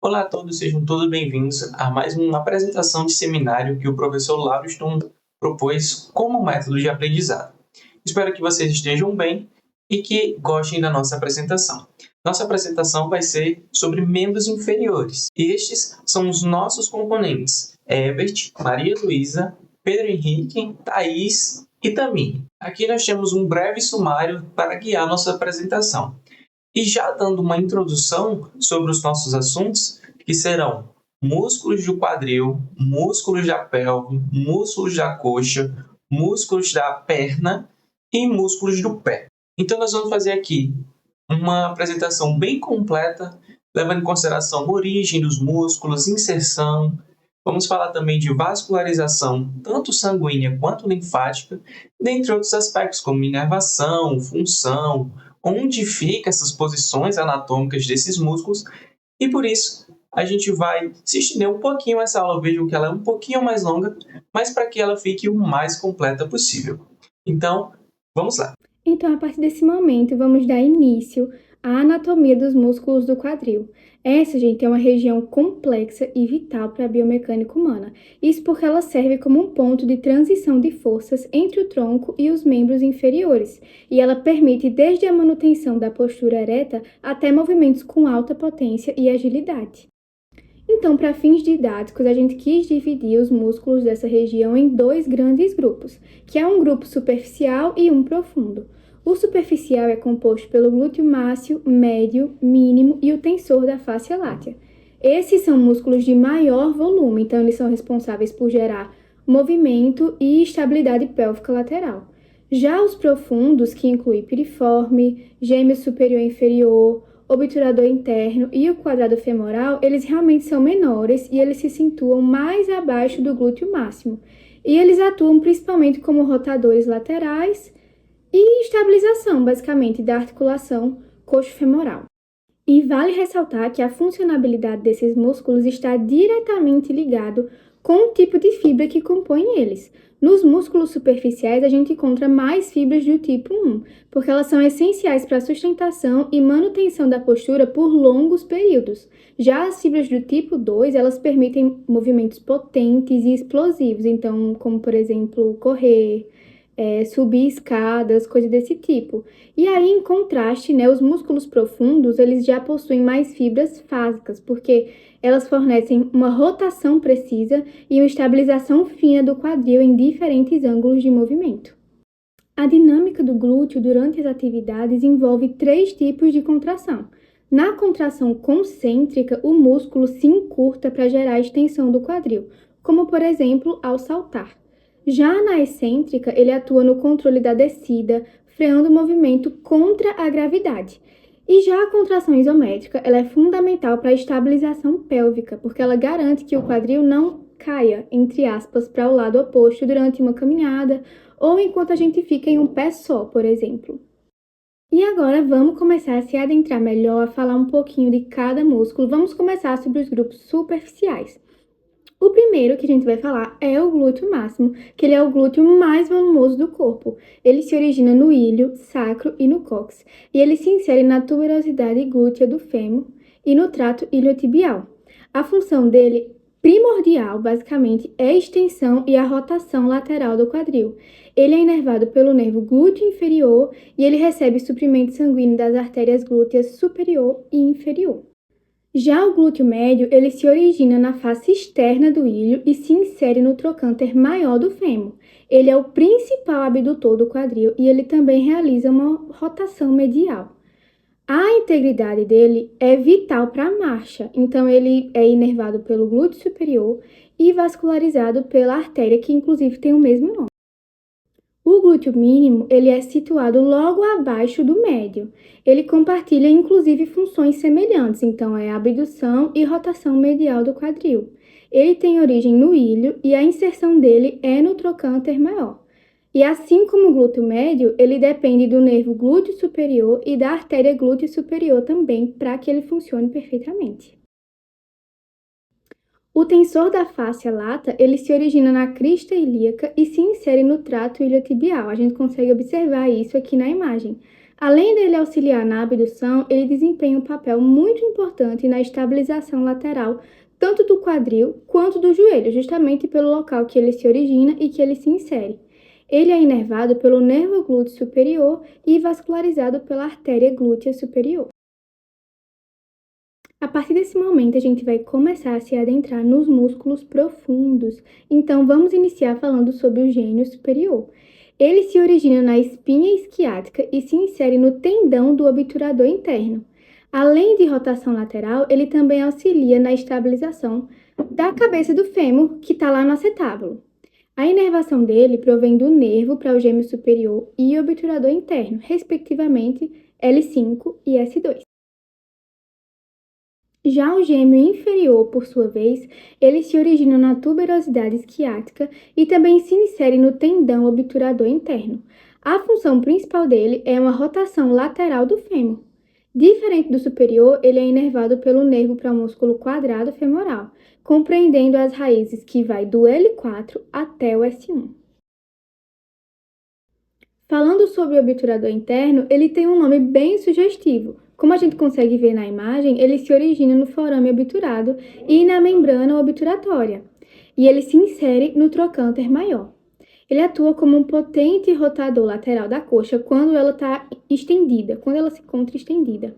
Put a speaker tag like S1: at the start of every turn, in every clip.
S1: Olá a todos, sejam todos bem-vindos a mais uma apresentação de seminário que o professor Lauriston propôs como método de aprendizado. Espero que vocês estejam bem e que gostem da nossa apresentação. Nossa apresentação vai ser sobre membros inferiores. Estes são os nossos componentes: Herbert, Maria Luísa, Pedro Henrique, Thaís e Tamir. Aqui nós temos um breve sumário para guiar nossa apresentação. E já dando uma introdução sobre os nossos assuntos, que serão músculos do quadril, músculos da pelve, músculos da coxa, músculos da perna e músculos do pé. Então, nós vamos fazer aqui uma apresentação bem completa, levando em consideração a origem dos músculos, inserção. Vamos falar também de vascularização, tanto sanguínea quanto linfática, dentre outros aspectos como inervação, função, onde ficam essas posições anatômicas desses músculos, e por isso a gente vai se estender um pouquinho essa aula. Vejam que ela é um pouquinho mais longa, mas para que ela fique o mais completa possível. Então, vamos lá.
S2: Então, a partir desse momento, vamos dar início à anatomia dos músculos do quadril. Essa, gente, é uma região complexa e vital para a biomecânica humana. Isso porque ela serve como um ponto de transição de forças entre o tronco e os membros inferiores. E ela permite desde a manutenção da postura ereta até movimentos com alta potência e agilidade. Então, para fins didáticos, a gente quis dividir os músculos dessa região em dois grandes grupos, que é um grupo superficial e um profundo. O superficial é composto pelo glúteo máximo, médio, mínimo e o tensor da fáscia látea. Esses são músculos de maior volume, então eles são responsáveis por gerar movimento e estabilidade pélvica lateral. Já os profundos, que incluem piriforme, gêmeo superior e inferior, obturador interno e o quadrado femoral, eles realmente são menores e eles se situam mais abaixo do glúteo máximo. E eles atuam principalmente como rotadores laterais e estabilização, basicamente, da articulação coxo-femoral. E vale ressaltar que a funcionalidade desses músculos está diretamente ligado com o tipo de fibra que compõe eles. Nos músculos superficiais, a gente encontra mais fibras do tipo 1, porque elas são essenciais para a sustentação e manutenção da postura por longos períodos. Já as fibras do tipo 2, elas permitem movimentos potentes e explosivos, então, como por exemplo, correr, subir escadas, coisas desse tipo. E aí, em contraste, os músculos profundos, eles já possuem mais fibras fásicas, porque elas fornecem uma rotação precisa e uma estabilização fina do quadril em diferentes ângulos de movimento. A dinâmica do glúteo durante as atividades envolve 3 tipos de contração. Na contração concêntrica, o músculo se encurta para gerar a extensão do quadril, como por exemplo ao saltar. Já na excêntrica, ele atua no controle da descida, freando o movimento contra a gravidade. E já a contração isométrica, ela é fundamental para a estabilização pélvica, porque ela garante que o quadril não caia, entre aspas, para o lado oposto durante uma caminhada ou enquanto a gente fica em um pé só, por exemplo. E agora vamos começar a se adentrar melhor, a falar um pouquinho de cada músculo. Vamos começar sobre os grupos superficiais. O primeiro que a gente vai falar é o glúteo máximo, que ele é o glúteo mais volumoso do corpo. Ele se origina no ilho, sacro e no cóccix, e ele se insere na tuberosidade glútea do fêmur e no trato iliotibial. A função dele primordial, basicamente, é a extensão e a rotação lateral do quadril. Ele é inervado pelo nervo glúteo inferior e ele recebe suprimento sanguíneo das artérias glúteas superior e inferior. Já o glúteo médio, ele se origina na face externa do ilho e se insere no trocânter maior do fêmur. Ele é o principal abdutor do quadril e ele também realiza uma rotação medial. A integridade dele é vital para a marcha, então ele é inervado pelo glúteo superior e vascularizado pela artéria, que inclusive tem o mesmo nome. O glúteo mínimo, ele é situado logo abaixo do médio. Ele compartilha, inclusive, funções semelhantes, então é abdução e rotação medial do quadril. Ele tem origem no ilho e a inserção dele é no trocânter maior. E assim como o glúteo médio, ele depende do nervo glúteo superior e da artéria glútea superior também, para que ele funcione perfeitamente. O tensor da fáscia lata, ele se origina na crista ilíaca e se insere no trato iliotibial. A gente consegue observar isso aqui na imagem. Além dele auxiliar na abdução, ele desempenha um papel muito importante na estabilização lateral, tanto do quadril quanto do joelho, justamente pelo local que ele se origina e que ele se insere. Ele é inervado pelo nervo glúteo superior e vascularizado pela artéria glútea superior. A partir desse momento, a gente vai começar a se adentrar nos músculos profundos. Então, vamos iniciar falando sobre o gênio superior. Ele se origina na espinha isquiática e se insere no tendão do obturador interno. Além de rotação lateral, ele também auxilia na estabilização da cabeça do fêmur, que está lá no acetábulo. A inervação dele provém do nervo para o gêmeo superior e obturador interno, respectivamente L5 e S2. Já o gêmeo inferior, por sua vez, ele se origina na tuberosidade isquiática e também se insere no tendão obturador interno. A função principal dele é uma rotação lateral do fêmur. Diferente do superior, ele é inervado pelo nervo para o músculo quadrado femoral, compreendendo as raízes que vai do L4 até o S1. Falando sobre o obturador interno, ele tem um nome bem sugestivo. Como a gente consegue ver na imagem, ele se origina no forame obturado e na membrana obturatória, e ele se insere no trocânter maior. Ele atua como um potente rotador lateral da coxa quando ela está estendida, quando ela se encontra estendida.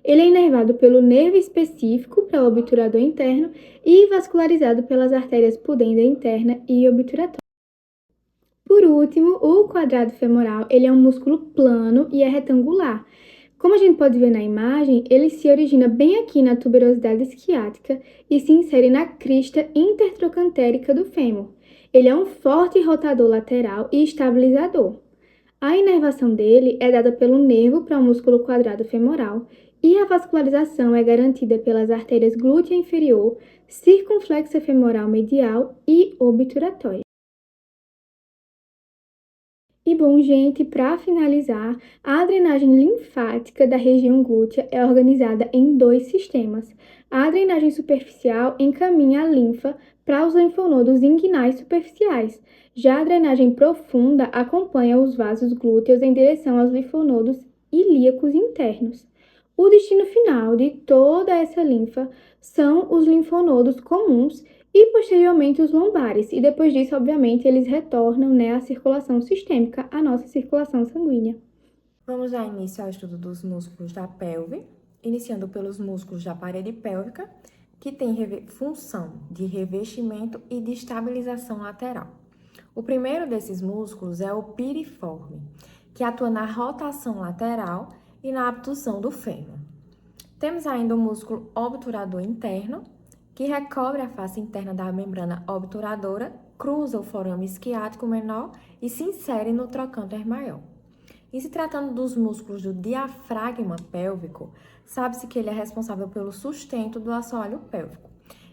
S2: Ele é inervado pelo nervo específico para o obturador interno e vascularizado pelas artérias pudenda interna e obturatória. Por último, o quadrado femoral, ele é um músculo plano e é retangular. Como a gente pode ver na imagem, ele se origina bem aqui na tuberosidade isquiática e se insere na crista intertrocantérica do fêmur. Ele é um forte rotador lateral e estabilizador. A inervação dele é dada pelo nervo para o músculo quadrado femoral e a vascularização é garantida pelas artérias glútea inferior, circunflexa femoral medial e obturatória. E bom, gente, para finalizar, a drenagem linfática da região glútea é organizada em dois sistemas. A drenagem superficial encaminha a linfa para os linfonodos inguinais superficiais. Já a drenagem profunda acompanha os vasos glúteos em direção aos linfonodos ilíacos internos. O destino final de toda essa linfa são os linfonodos comuns e posteriormente os lombares, e depois disso, obviamente, eles retornam, à circulação sistêmica, à nossa circulação sanguínea.
S3: Vamos dar início ao estudo dos músculos da pelve, iniciando pelos músculos da parede pélvica, que tem função de revestimento e de estabilização lateral. O primeiro desses músculos é o piriforme, que atua na rotação lateral e na abdução do fêmur. Temos ainda o músculo obturador interno, que recobre a face interna da membrana obturadora, cruza o forame isquiático menor e se insere no trocânter maior. Em se tratando dos músculos do diafragma pélvico, sabe-se que ele é responsável pelo sustento do assoalho pélvico.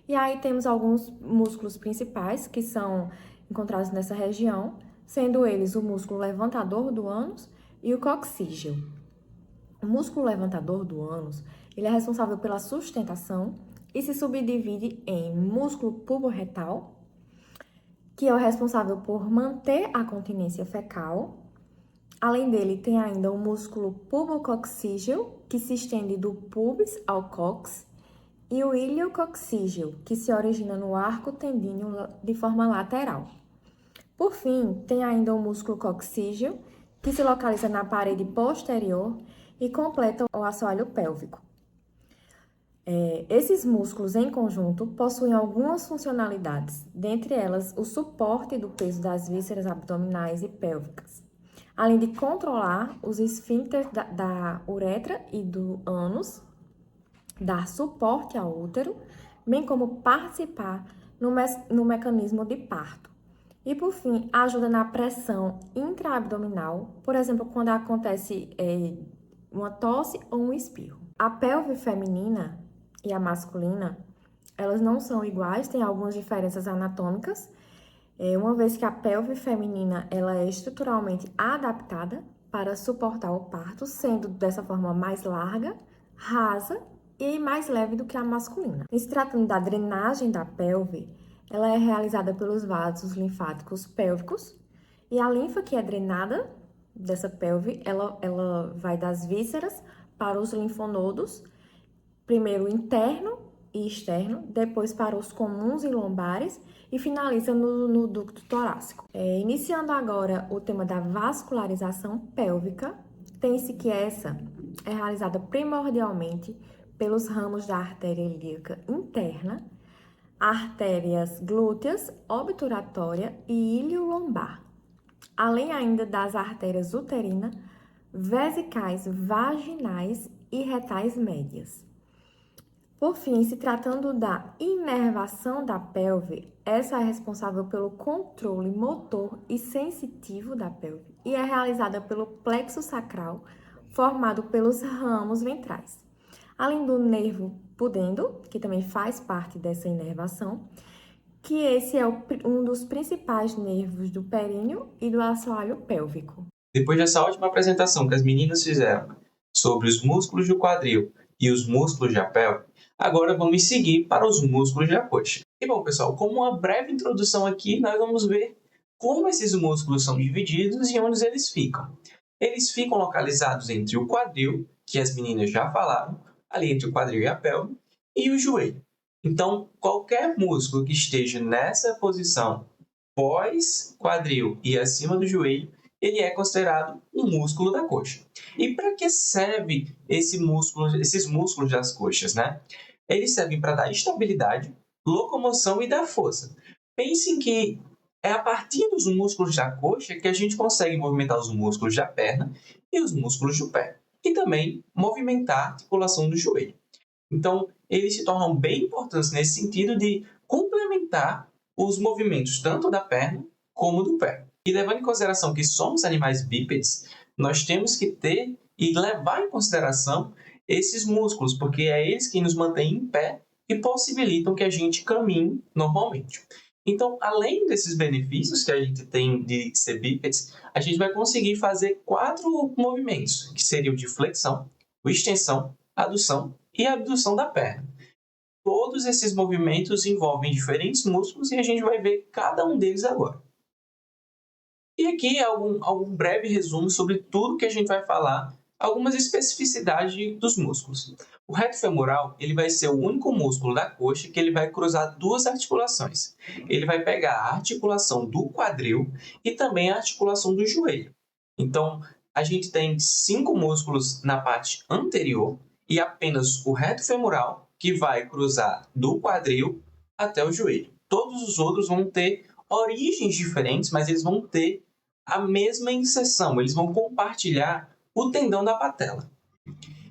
S3: E aí temos alguns músculos principais que são encontrados nessa região, sendo eles o músculo levantador do ânus e o coccígeo. O músculo levantador do ânus, ele é responsável pela sustentação e se subdivide em músculo puboretal, que é o responsável por manter a continência fecal. Além dele, tem ainda o músculo pubococcígeo, que se estende do pubis ao cox, e o iliococcígeo, que se origina no arco tendíneo de forma lateral. Por fim, tem ainda o músculo coccígeo, que se localiza na parede posterior e completa o assoalho pélvico. Esses músculos em conjunto possuem algumas funcionalidades, dentre elas o suporte do peso das vísceras abdominais e pélvicas, além de controlar os esfíncteres da uretra e do ânus, dar suporte ao útero, bem como participar no mecanismo de parto. E, por fim, ajuda na pressão intraabdominal, por exemplo, quando acontece uma tosse ou um espirro. A pelve feminina e a masculina, elas não são iguais, tem algumas diferenças anatômicas, uma vez que a pelve feminina ela é estruturalmente adaptada para suportar o parto, sendo dessa forma mais larga, rasa e mais leve do que a masculina. Em se tratando da drenagem da pelve, ela é realizada pelos vasos linfáticos pélvicos e a linfa que é drenada dessa pelve, ela vai das vísceras para os linfonodos, primeiro interno e externo, depois para os comuns e lombares e finaliza no ducto torácico. Iniciando agora o tema da vascularização pélvica, tem-se que essa é realizada primordialmente pelos ramos da artéria ilíaca interna, artérias glúteas, obturatória e ilio-lombar, além ainda das artérias uterina, vesicais, vaginais e retais médias. Por fim, se tratando da inervação da pelve, essa é responsável pelo controle motor e sensitivo da pelve e é realizada pelo plexo sacral, formado pelos ramos ventrais. Além do nervo pudendo, que também faz parte dessa inervação, que esse é um dos principais nervos do períneo e do assoalho pélvico.
S1: Depois dessa ótima apresentação que as meninas fizeram sobre os músculos do quadril e os músculos da pelve, agora vamos seguir para os músculos da coxa. E bom, pessoal, como uma breve introdução aqui, nós vamos ver como esses músculos são divididos e onde eles ficam. Eles ficam localizados entre o quadril, que as meninas já falaram, ali entre o quadril e a pelve, e o joelho. Então, qualquer músculo que esteja nessa posição pós-quadril e acima do joelho, ele é considerado um músculo da coxa. E para que serve esses músculos das coxas, né? Eles servem para dar estabilidade, locomoção e dar força. Pensem que é a partir dos músculos da coxa que a gente consegue movimentar os músculos da perna e os músculos do pé. E também movimentar a articulação do joelho. Então, eles se tornam bem importantes nesse sentido de complementar os movimentos tanto da perna como do pé. E levando em consideração que somos animais bípedes, nós temos que ter e levar em consideração esses músculos, porque é eles que nos mantêm em pé e possibilitam que a gente caminhe normalmente. Então, além desses benefícios que a gente tem de ser bípedes, a gente vai conseguir fazer 4 movimentos, que seriam de flexão, extensão, adução e abdução da perna. Todos esses movimentos envolvem diferentes músculos e a gente vai ver cada um deles agora. E aqui algum breve resumo sobre tudo que a gente vai falar, algumas especificidades dos músculos. O reto femoral ele vai ser o único músculo da coxa que ele vai cruzar 2 articulações. Ele vai pegar a articulação do quadril e também a articulação do joelho. Então, a gente tem 5 músculos na parte anterior e apenas o reto femoral que vai cruzar do quadril até o joelho. Todos os outros vão ter origens diferentes, mas eles vão ter a mesma inserção, eles vão compartilhar o tendão da patela.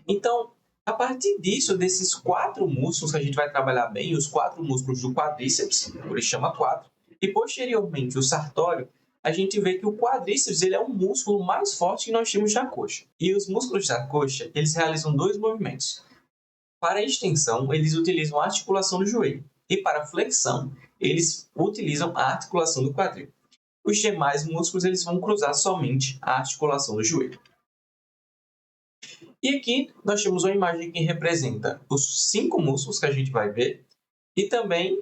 S1: Então, a partir disso, desses 4 músculos que a gente vai trabalhar bem, os 4 músculos do quadríceps, por isso chama 4, e posteriormente o sartório, a gente vê que o quadríceps ele é o músculo mais forte que nós temos na coxa. E os músculos da coxa, eles realizam 2 movimentos. Para a extensão, eles utilizam a articulação do joelho. E para a flexão, eles utilizam a articulação do quadril. Os demais músculos eles vão cruzar somente a articulação do joelho. E aqui nós temos uma imagem que representa os 5 músculos que a gente vai ver e também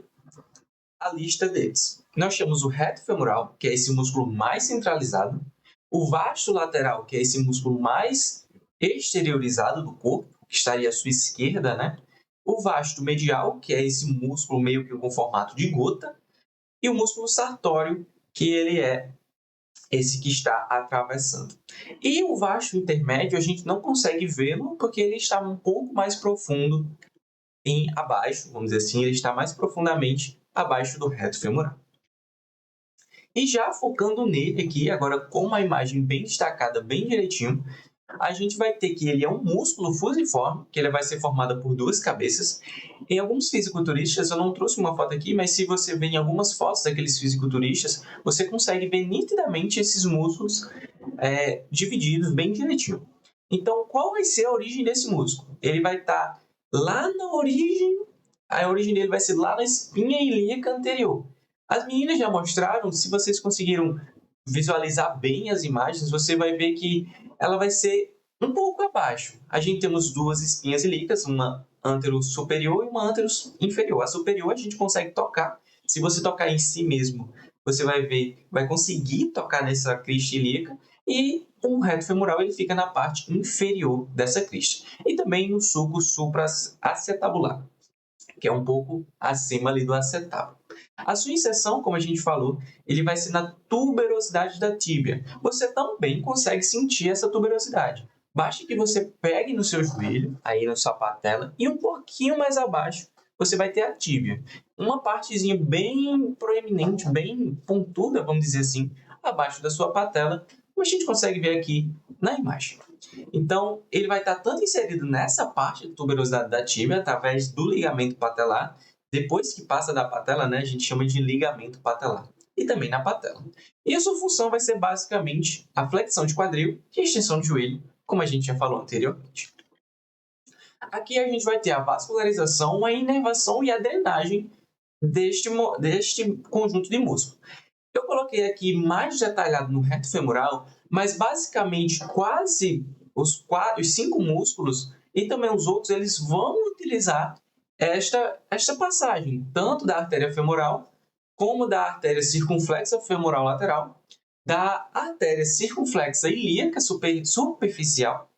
S1: a lista deles. Nós temos o reto femoral, que é esse músculo mais centralizado, o vasto lateral, que é esse músculo mais exteriorizado do corpo, que estaria à sua esquerda, né? O vasto medial, que é esse músculo meio que com formato de gota, e o músculo sartório, que ele é esse que está atravessando. E o vasto intermédio a gente não consegue vê-lo porque ele está um pouco mais profundo abaixo, vamos dizer assim, ele está mais profundamente abaixo do reto femoral. E já focando nele aqui, agora com uma imagem bem destacada, bem direitinho, a gente vai ter que ele é um músculo fusiforme, que ele vai ser formado por 2 cabeças. Em alguns fisiculturistas, eu não trouxe uma foto aqui, mas se você ver em algumas fotos daqueles fisiculturistas, você consegue ver nitidamente esses músculos divididos bem direitinho. Então, qual vai ser a origem desse músculo? Ele vai estar lá na origem, a origem dele vai ser lá na espinha ilíaca anterior. As meninas já mostraram, se vocês conseguiram visualizar bem as imagens, você vai ver que ela vai ser um pouco abaixo. A gente temos 2 espinhas ilíacas, uma antero superior e uma antero inferior. A superior a gente consegue tocar. Se você tocar em si mesmo, você vai conseguir tocar nessa crista ilíaca. E o reto femoral ele fica na parte inferior dessa crista. E também no sulco supraacetabular, que é um pouco acima ali do acetábulo. A sua inserção, como a gente falou, ele vai ser na tuberosidade da tíbia. Você também consegue sentir essa tuberosidade. Basta que você pegue no seu joelho, aí na sua patela, e um pouquinho mais abaixo você vai ter a tíbia. Uma partezinha bem proeminente, bem pontuda, vamos dizer assim, abaixo da sua patela, como a gente consegue ver aqui na imagem. Então, ele vai estar tanto inserido nessa parte da tuberosidade da tíbia, através do ligamento patelar. Depois que passa da patela, né, a gente chama de ligamento patelar. E também na patela. E a sua função vai ser basicamente a flexão de quadril e a extensão de joelho, como a gente já falou anteriormente. Aqui a gente vai ter a vascularização, a inervação e a drenagem deste conjunto de músculos. Eu coloquei aqui mais detalhado no reto femoral, mas basicamente quase os 5 músculos e também os outros, eles vão utilizar esta passagem, tanto da artéria femoral, como da artéria circunflexa femoral lateral, da artéria circunflexa ilíaca superficial,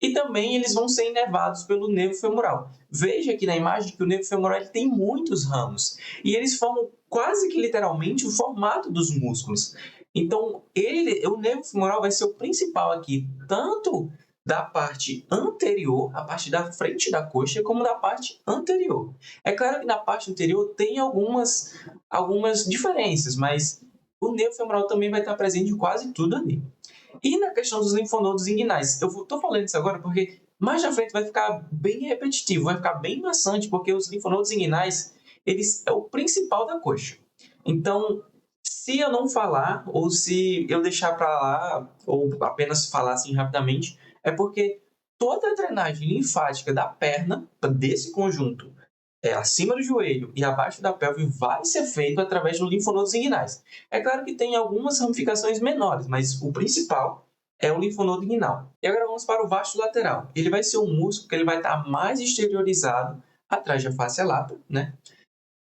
S1: e também eles vão ser inervados pelo nervo femoral. Veja aqui na imagem que o nervo femoral ele tem muitos ramos, e eles formam quase que literalmente o formato dos músculos. Então, o nervo femoral vai ser o principal aqui, tanto da parte anterior, a parte da frente da coxa, como da parte anterior. É claro que na parte anterior tem algumas diferenças, mas o nervo femoral também vai estar presente em quase tudo ali. E na questão dos linfonodos inguinais, eu estou falando isso agora porque mais na frente vai ficar bem repetitivo, vai ficar bem maçante, porque os linfonodos inguinais, eles é o principal da coxa. Então, se eu não falar, ou se eu deixar para lá, ou apenas falar assim rapidamente, é porque toda a drenagem linfática da perna, desse conjunto, acima do joelho e abaixo da pelve, vai ser feito através dos linfonodos inguinais. É claro que tem algumas ramificações menores, mas o principal é o linfonodo inguinal. E agora vamos para o vasto lateral. Ele vai ser um músculo que ele vai estar mais exteriorizado atrás da face lata, né?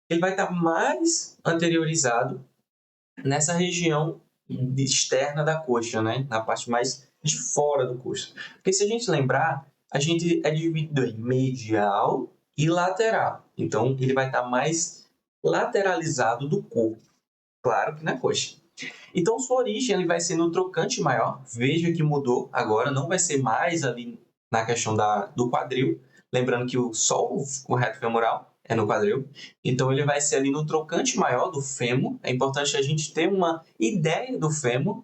S1: Ele vai estar mais anteriorizado nessa região externa da coxa, né? Na parte mais de fora do coxa. Porque se a gente lembrar, a gente é dividido em medial e lateral. Então, ele vai estar mais lateralizado do corpo. Claro que na coxa. Então, sua origem ele vai ser no trocante maior. Veja que mudou agora. Não vai ser mais ali na questão do quadril. Lembrando que só o reto femoral é no quadril. Então, ele vai ser ali no trocante maior do fêmur. É importante a gente ter uma ideia do fêmur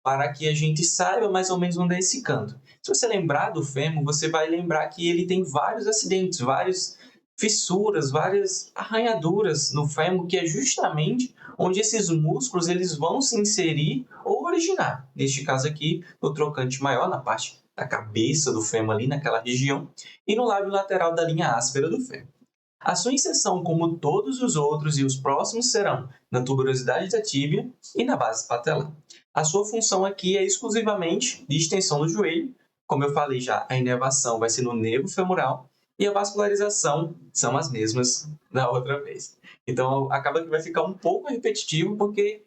S1: para que a gente saiba mais ou menos onde é esse canto. Se você lembrar do fêmur, você vai lembrar que ele tem vários acidentes, várias fissuras, várias arranhaduras no fêmur, que é justamente onde esses músculos eles vão se inserir ou originar. Neste caso aqui, no trocante maior, na parte da cabeça do fêmur ali, naquela região, e no lábio lateral da linha áspera do fêmur. A sua inserção, como todos os outros e os próximos, serão na tuberosidade da tíbia e na base patelar. A sua função aqui é exclusivamente de extensão do joelho. Como eu falei já, a inervação vai ser no nervo femoral e a vascularização são as mesmas da outra vez. Então, acaba que vai ficar um pouco repetitivo, porque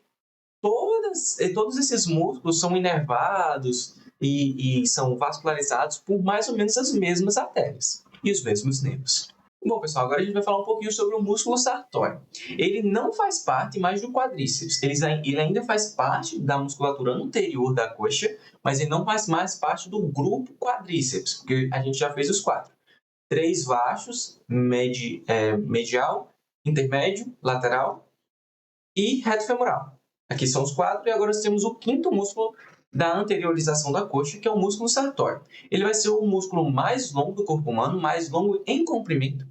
S1: todos esses músculos são inervados e são vascularizados por mais ou menos as mesmas artérias e os mesmos nervos. Bom, pessoal, agora a gente vai falar um pouquinho sobre o músculo sartório. Ele não faz parte mais do quadríceps. Ele ainda faz parte da musculatura anterior da coxa, mas ele não faz mais parte do grupo quadríceps, porque a gente já fez os 4. 3 baixos, medial, intermédio, lateral e reto femoral. Aqui são os 4 e agora nós temos o 5º músculo da anteriorização da coxa, que é o músculo sartório. Ele vai ser o músculo mais longo do corpo humano, mais longo em comprimento.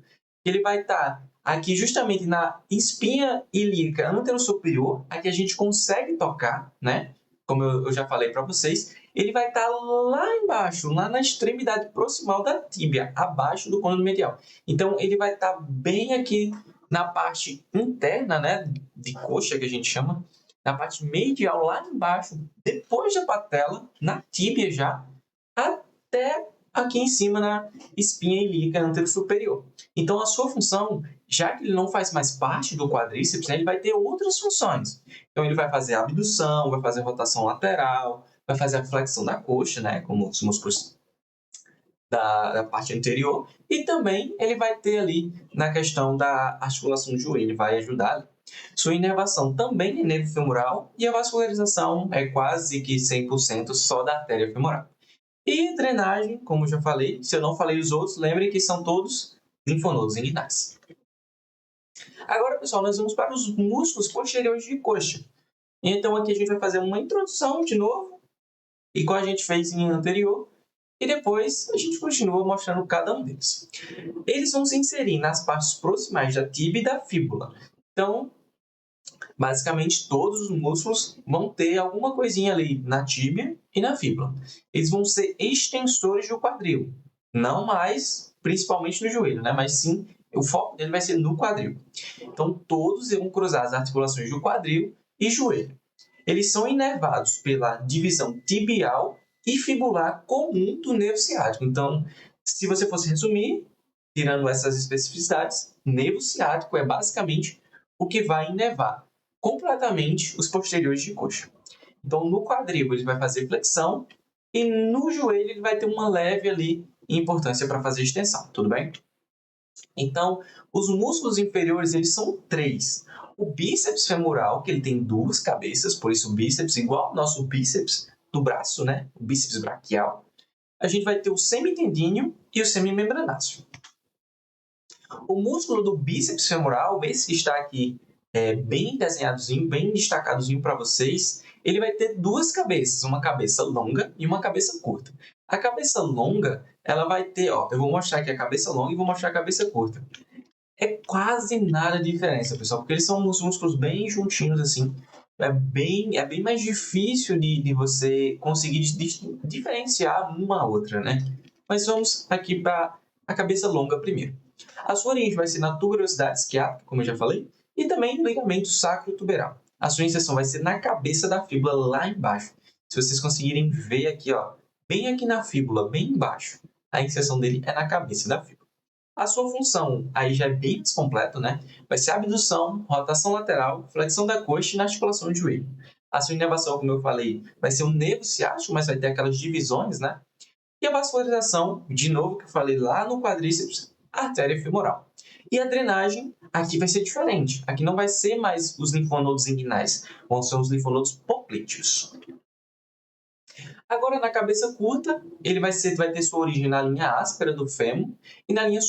S1: Ele vai estar aqui justamente na espinha ilíaca anterosuperior, aqui a gente consegue tocar, né? Como eu já falei para vocês, ele vai estar lá embaixo, lá na extremidade proximal da tíbia, abaixo do côndilo medial. Então, ele vai estar bem aqui na parte interna, né, de coxa, que a gente chama, na parte medial, lá embaixo, depois da patela, na tíbia já, até aqui em cima na espinha ilíaca anterosuperior. Então, a sua função, já que ele não faz mais parte do quadríceps, né, ele vai ter outras funções. Então, ele vai fazer abdução, vai fazer rotação lateral, vai fazer a flexão da coxa, né? Como os músculos da parte anterior. E também ele vai ter ali na questão da articulação do joelho, vai ajudar. Sua inervação também é nervo femoral e a vascularização é quase que 100% só da artéria femoral. E drenagem, como eu já falei, se eu não falei os outros, lembrem que são todos linfonodos inguinais. Agora, pessoal, nós vamos para os músculos posteriores de coxa. Então, aqui a gente vai fazer uma introdução de novo, igual a gente fez em anterior, e depois a gente continua mostrando cada um deles. Eles vão se inserir nas partes proximais da tíbia e da fíbula. Então, basicamente, todos os músculos vão ter alguma coisinha ali na tíbia e na fíbula. Eles vão ser extensores do quadril, não mais principalmente no joelho, né? Mas sim, o foco dele vai ser no quadril. Então, todos vão cruzar as articulações do quadril e joelho. Eles são inervados pela divisão tibial e fibular comum do nervo ciático. Então, se você fosse resumir, tirando essas especificidades, nervo ciático é basicamente o que vai inervar completamente os posteriores de coxa. Então, no quadril ele vai fazer flexão e no joelho ele vai ter uma leve ali importância para fazer extensão, tudo bem? Então, os músculos inferiores eles são 3. O bíceps femoral, que ele tem 2 cabeças, por isso o bíceps igual ao nosso bíceps do braço, né? O bíceps braquial. A gente vai ter o semitendíneo e o semimembranáceo. O músculo do bíceps femoral, esse que está aqui bem desenhadozinho, bem destacadozinho para vocês, ele vai ter 2 cabeças, uma cabeça longa e uma cabeça curta. A cabeça longa, ela vai ter, ó, eu vou mostrar aqui a cabeça longa e vou mostrar a cabeça curta. É quase nada de diferença, pessoal, porque eles são uns músculos bem juntinhos, assim. É bem mais difícil de você conseguir diferenciar uma a outra, né? Mas vamos aqui para a cabeça longa primeiro. A sua origem vai ser na tuberosidade isquiática, como eu já falei, e também no ligamento sacrotuberal. A sua inserção vai ser na cabeça da fíbula lá embaixo. Se vocês conseguirem ver aqui, ó, bem aqui na fíbula, bem embaixo, a inserção dele é na cabeça da fíbula. A sua função aí já é bem mais completa, né? Vai ser abdução, rotação lateral, flexão da coxa e na articulação do joelho. A sua inervação, como eu falei, vai ser um nervo ciático, mas vai ter aquelas divisões, né? E a vascularização, de novo, que eu falei lá no quadríceps, artéria femoral. E a drenagem, aqui vai ser diferente. Aqui não vai ser mais os linfonodos inguinais, vão ser os linfonodos poplíteos. Agora, na cabeça curta, ele vai ter sua origem na linha áspera do fêmur e na linha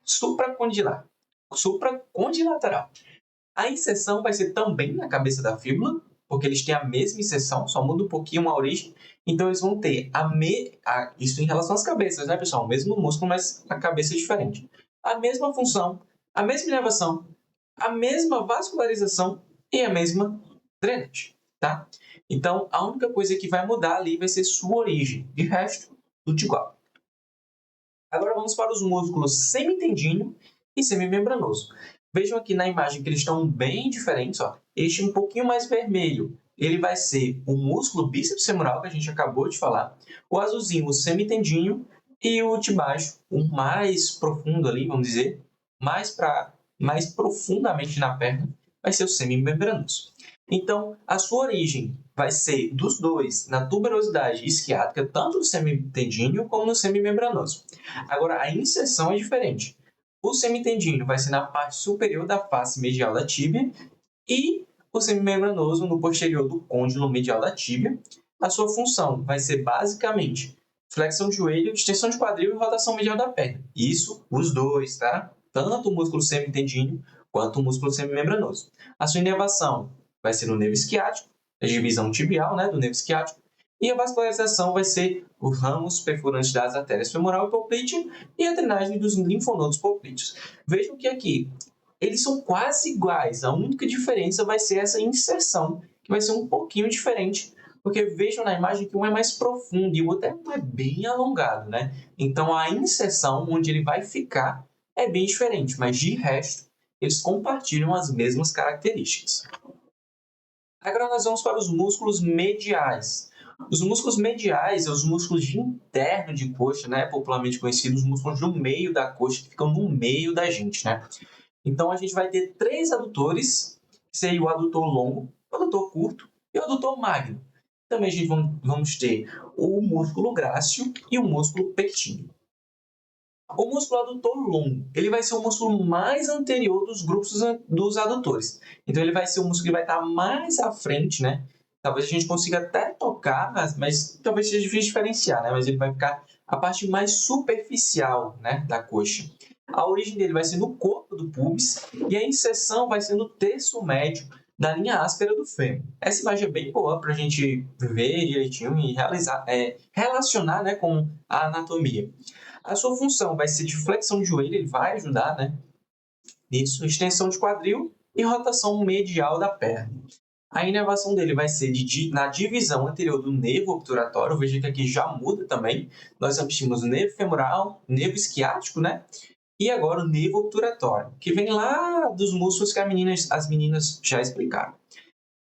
S1: supracondilateral. A inserção vai ser também na cabeça da fíbula, porque eles têm a mesma inserção, só muda um pouquinho a origem. Então, eles vão ter isso em relação às cabeças, né, pessoal? O mesmo músculo, mas a cabeça é diferente. A mesma função, a mesma inervação, a mesma vascularização e a mesma drenagem, tá? Então, a única coisa que vai mudar ali vai ser sua origem. De resto, tudo igual. Agora vamos para os músculos semitendíneo e semimembranoso. Vejam aqui na imagem que eles estão bem diferentes. Ó. Este um pouquinho mais vermelho, ele vai ser o músculo bíceps femoral, que a gente acabou de falar. O azulzinho, o semitendíneo. E o de baixo, o mais profundo ali, vamos dizer, mais profundamente na perna, vai ser o semimembranoso. Então, a sua origem vai ser dos dois na tuberosidade isquiática, tanto no semitendíneo como no semimembranoso. Agora, a inserção é diferente. O semitendíneo vai ser na parte superior da face medial da tíbia e o semimembranoso no posterior do côndilo medial da tíbia. A sua função vai ser basicamente flexão de joelho, extensão de quadril e rotação medial da perna. Isso, os dois, tá? Tanto o músculo semitendíneo quanto o músculo semimembranoso. A sua inervação vai ser no nervo isquiático, a divisão tibial, né, do nervo isquiático, e a vascularização vai ser os ramos perfurantes das artérias femoral e poplítea e a drenagem dos linfonodos poplíteos. Vejam que aqui eles são quase iguais, a única diferença vai ser essa inserção, que vai ser um pouquinho diferente, porque vejam na imagem que um é mais profundo e o outro é bem alongado, né? Então a inserção, onde ele vai ficar, é bem diferente, mas de resto, eles compartilham as mesmas características. Agora nós vamos para os músculos mediais. Os músculos mediais são os músculos de interno de coxa, né? Popularmente conhecidos, os músculos do meio da coxa, que ficam no meio da gente, né? Então a gente vai ter 3 adutores, que seria o adutor longo, o adutor curto e o adutor magno. Também a gente vamos ter o músculo grácil e o músculo pectíneo. O músculo adutor longo, ele vai ser o músculo mais anterior dos grupos dos adutores. Então, ele vai ser o músculo que vai estar mais à frente, né? Talvez a gente consiga até tocar, mas talvez seja difícil diferenciar, né? Mas ele vai ficar a parte mais superficial, né, da coxa. A origem dele vai ser no corpo do pubis e a inserção vai ser no terço médio da linha áspera do fêmur. Essa imagem é bem boa para a gente ver direitinho e relacionar, né, com a anatomia. A sua função vai ser de flexão de joelho, ele vai ajudar, né, nisso, extensão de quadril e rotação medial da perna. A inervação dele vai ser na divisão anterior do nervo obturatório. Veja que aqui já muda também. Nós tínhamos o nervo femoral, nervo isquiático, né? E agora o nervo obturatório, que vem lá dos músculos que as meninas já explicaram.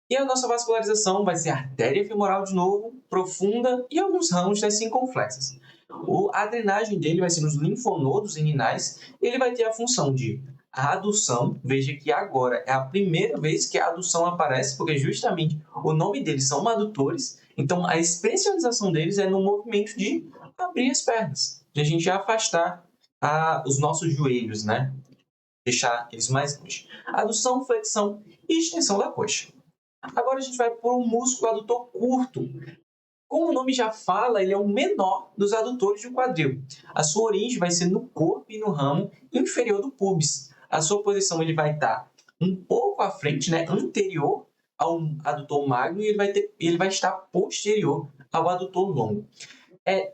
S1: E a nossa vascularização vai ser artéria femoral de novo, profunda e alguns ramos das circunflexas. A drenagem dele vai ser nos linfonodos inguinais e ele vai ter a função de adução. Veja que agora é a primeira vez que a adução aparece, porque justamente o nome deles são adutores, então a especialização deles é no movimento de abrir as pernas, de a gente afastar os nossos joelhos, né? Deixar eles mais longe. Adução, flexão e extensão da coxa. Agora a gente vai para o músculo adutor curto. Como o nome já fala, ele é o menor dos adutores do quadril. A sua origem vai ser no corpo e no ramo inferior do pubis. A sua posição ele vai estar um pouco à frente, né, anterior ao adutor magno, e ele vai estar posterior ao adutor longo.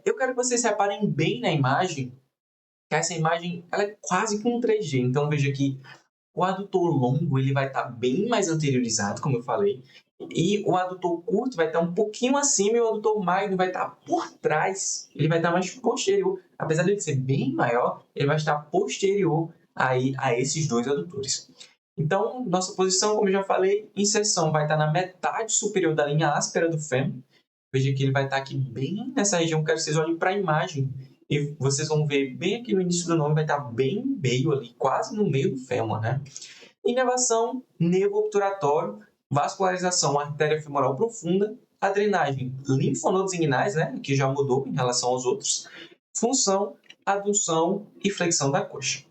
S1: Eu quero que vocês reparem bem na imagem, que essa imagem ela é quase que um 3D. Então veja que o adutor longo ele vai estar bem mais anteriorizado, como eu falei, e o adutor curto vai estar um pouquinho acima e o adutor magno vai estar por trás. Ele vai estar mais posterior. Apesar de ele ser bem maior, ele vai estar posterior aí a esses dois adutores. Então, nossa posição, como eu já falei, inserção vai estar na metade superior da linha áspera do fêmur. Veja que ele vai estar aqui bem nessa região. Quero que vocês olhem para a imagem e vocês vão ver bem aqui no início do nome, vai estar bem meio ali, quase no meio do fêmur, né? Inervação, nervo obturatório, vascularização, artéria femoral profunda, a drenagem, linfonodos inguinais, né? Que já mudou em relação aos outros, função, adução e flexão da coxa.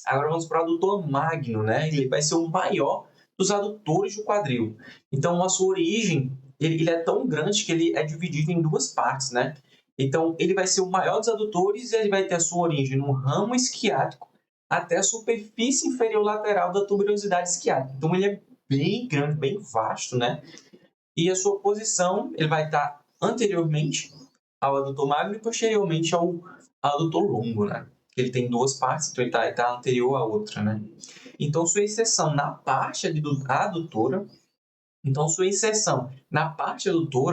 S1: Agora vamos para o adutor magno, né? Ele vai ser o maior dos adutores do quadril. Então, a sua origem, ele é tão grande que ele é dividido em duas partes, né? Então, ele vai ser o maior dos adutores e ele vai ter a sua origem no ramo isquiático até a superfície inferior lateral da tuberosidade isquiática. Então, ele é bem grande, bem vasto, né? E a sua posição, ele vai estar anteriormente ao adutor magno e posteriormente ao adutor longo, né? Ele tem duas partes, então ele está anterior à outra, né? Então, sua inserção na parte adutora,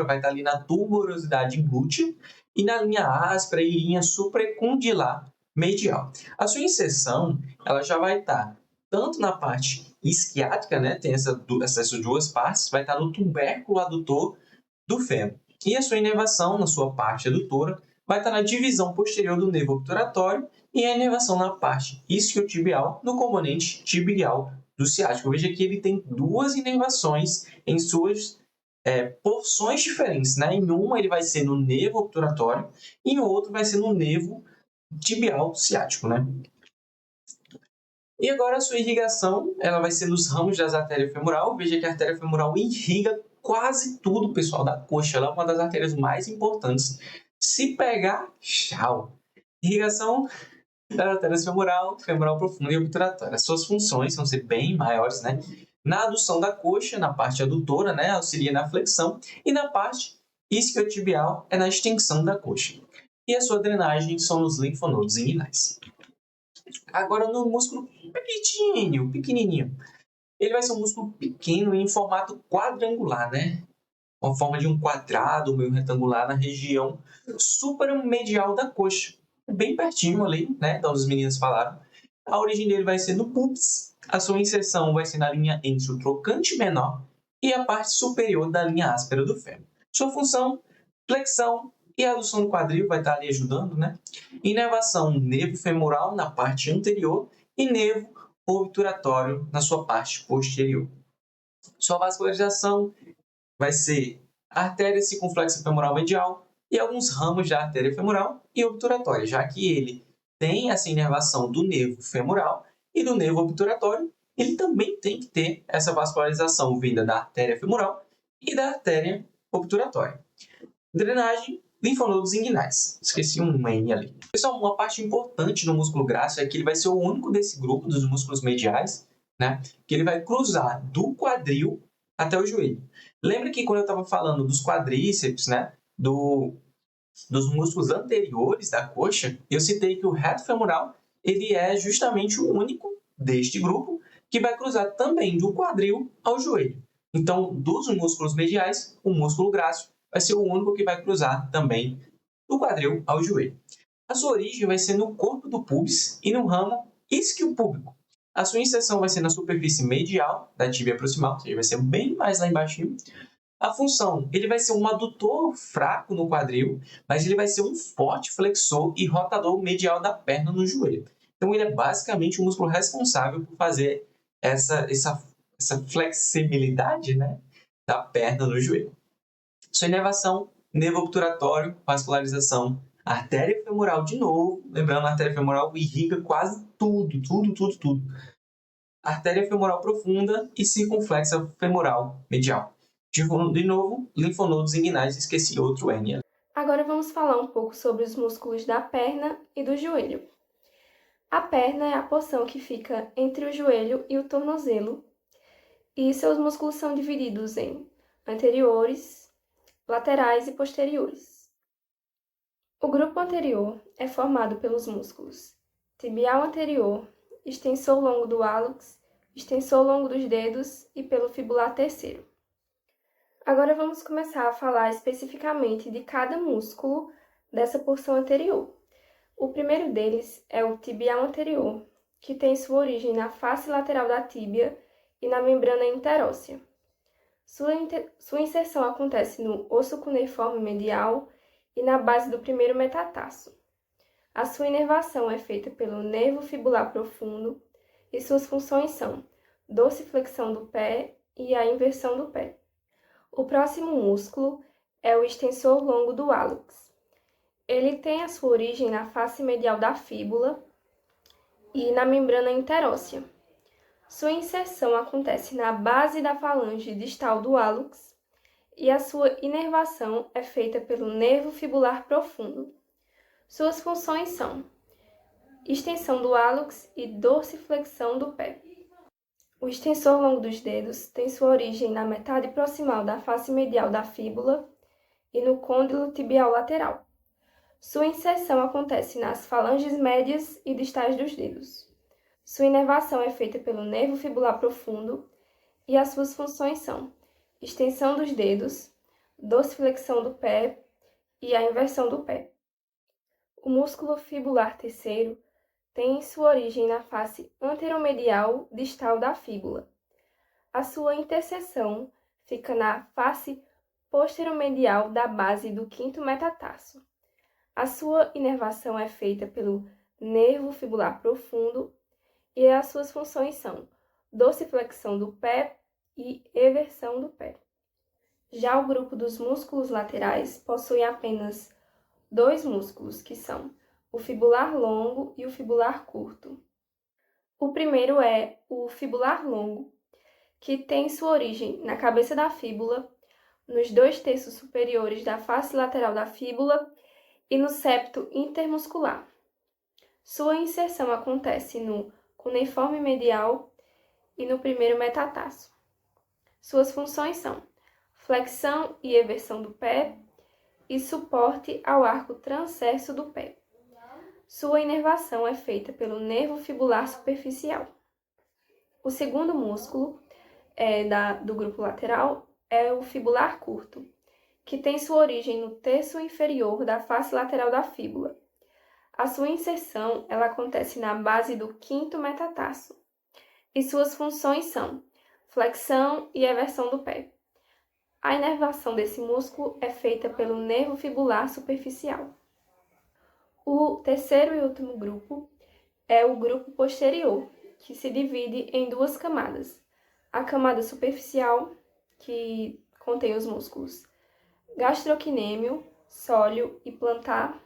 S1: vai estar ali na tuberosidade glútea e na linha áspera e linha supracondilar medial. A sua inserção, ela já vai estar tanto na parte isquiática, né? Tem essas duas partes, vai estar no tubérculo adutor do fêmur. E a sua inervação, na sua parte adutora, vai estar na divisão posterior do nervo obturatório e a inervação na parte isquiotibial, no componente tibial do ciático. Veja que ele tem duas inervações em suas porções diferentes, né? Em uma ele vai ser no nervo obturatório e em outro vai ser no nervo tibial ciático, né? E agora a sua irrigação, ela vai ser nos ramos das artérias femoral. Veja que a artéria femoral irriga quase tudo, pessoal, da coxa. Ela é uma das artérias mais importantes. Se pegar, tchau. Irrigação das artérias femoral, femoral profunda e obturatória. As suas funções vão ser bem maiores, né? Na adução da coxa, na parte adutora, né? Auxilia na flexão. E na parte isquiotibial, é na extensão da coxa. E a sua drenagem são nos linfonodos inguinais. Agora, no músculo pequenininho. Ele vai ser um músculo pequeno em formato quadrangular, né? Com a forma de um quadrado meio retangular na região supramedial da coxa. Bem pertinho ali, né? De onde as meninas falaram. A origem dele vai ser no pubis. A sua inserção vai ser na linha entre o trocante menor e a parte superior da linha áspera do fêmur. Sua função, flexão e adução do quadril vai estar ali ajudando, né? Inervação, nervo femoral na parte anterior e nervo obturatório na sua parte posterior. Sua vascularização vai ser a artéria circunflexa femoral medial e alguns ramos da artéria femoral e obturatória, já que ele tem essa inervação do nervo femoral e do nervo obturatório, ele também tem que ter essa vascularização vinda da artéria femoral e da artéria obturatória. Drenagem, linfonodos inguinais. Esqueci um N ali. Pessoal, uma parte importante do músculo grácil é que ele vai ser o único desse grupo dos músculos mediais, né, que ele vai cruzar do quadril até o joelho. Lembra que quando eu estava falando dos quadríceps, né, dos músculos anteriores da coxa, eu citei que o reto femoral ele é justamente o único deste grupo que vai cruzar também do quadril ao joelho. Então, dos músculos mediais, o músculo grácil vai ser o único que vai cruzar também do quadril ao joelho. A sua origem vai ser no corpo do pubis e no ramo isquiopúbico. A sua inserção vai ser na superfície medial da tíbia proximal, ou seja, vai ser bem mais lá embaixo. A função, ele vai ser um adutor fraco no quadril, mas ele vai ser um forte flexor e rotador medial da perna no joelho. Então, ele é basicamente o músculo responsável por fazer essa flexibilidade, né, da perna no joelho. Sua inervação, nervo obturatório, vascularização, artéria femoral de novo, lembrando, a artéria femoral irriga quase tudo. Artéria femoral profunda e circunflexa femoral medial. De novo, linfonodos inguinais, esqueci outro N.
S2: Agora vamos falar um pouco sobre os músculos da perna e do joelho. A perna é a porção que fica entre o joelho e o tornozelo, e seus músculos são divididos em anteriores, laterais e posteriores. O grupo anterior é formado pelos músculos tibial anterior, extensor longo do hálux, extensor longo dos dedos e pelo fibular terceiro. Agora vamos começar a falar especificamente de cada músculo dessa porção anterior. O primeiro deles é o tibial anterior, que tem sua origem na face lateral da tíbia e na membrana interóssea. Sua inserção acontece no osso cuneiforme medial e na base do primeiro metatarso. A sua inervação é feita pelo nervo fibular profundo e suas funções são dorsiflexão do pé e a inversão do pé. O próximo músculo é o extensor longo do hálux. Ele tem a sua origem na face medial da fíbula e na membrana interóssea. Sua inserção acontece na base da falange distal do hálux e a sua inervação é feita pelo nervo fibular profundo. Suas funções são extensão do hálux e dorsiflexão do pé. O extensor longo dos dedos tem sua origem na metade proximal da face medial da fíbula e no côndilo tibial lateral. Sua inserção acontece nas falanges médias e distais dos dedos. Sua inervação é feita pelo nervo fibular profundo e as suas funções são extensão dos dedos, dorsiflexão do pé e a inversão do pé. O músculo fibular terceiro tem sua origem na face anteromedial distal da fíbula. A sua interseção fica na face posteromedial da base do quinto metatarso. A sua inervação é feita pelo nervo fibular profundo e as suas funções são dorsiflexão do pé e eversão do pé. Já o grupo dos músculos laterais possui apenas dois músculos, que são o fibular longo e o fibular curto. O primeiro é o fibular longo, que tem sua origem na cabeça da fíbula, nos 2/3 superiores da face lateral da fíbula e no septo intermuscular. Sua inserção acontece no cuneiforme medial e no primeiro metatarso. Suas funções são flexão e eversão do pé e suporte ao arco transverso do pé. Sua inervação é feita pelo nervo fibular superficial. O segundo músculo do grupo lateral é o fibular curto, que tem sua origem no terço inferior da face lateral da fíbula. A sua inserção ela acontece na base do quinto metatarso, e suas funções são flexão e eversão do pé. A inervação desse músculo é feita pelo nervo fibular superficial. O terceiro e último grupo é o grupo posterior, que se divide em duas camadas. A camada superficial, que contém os músculos gastrocnêmio, sólio e plantar,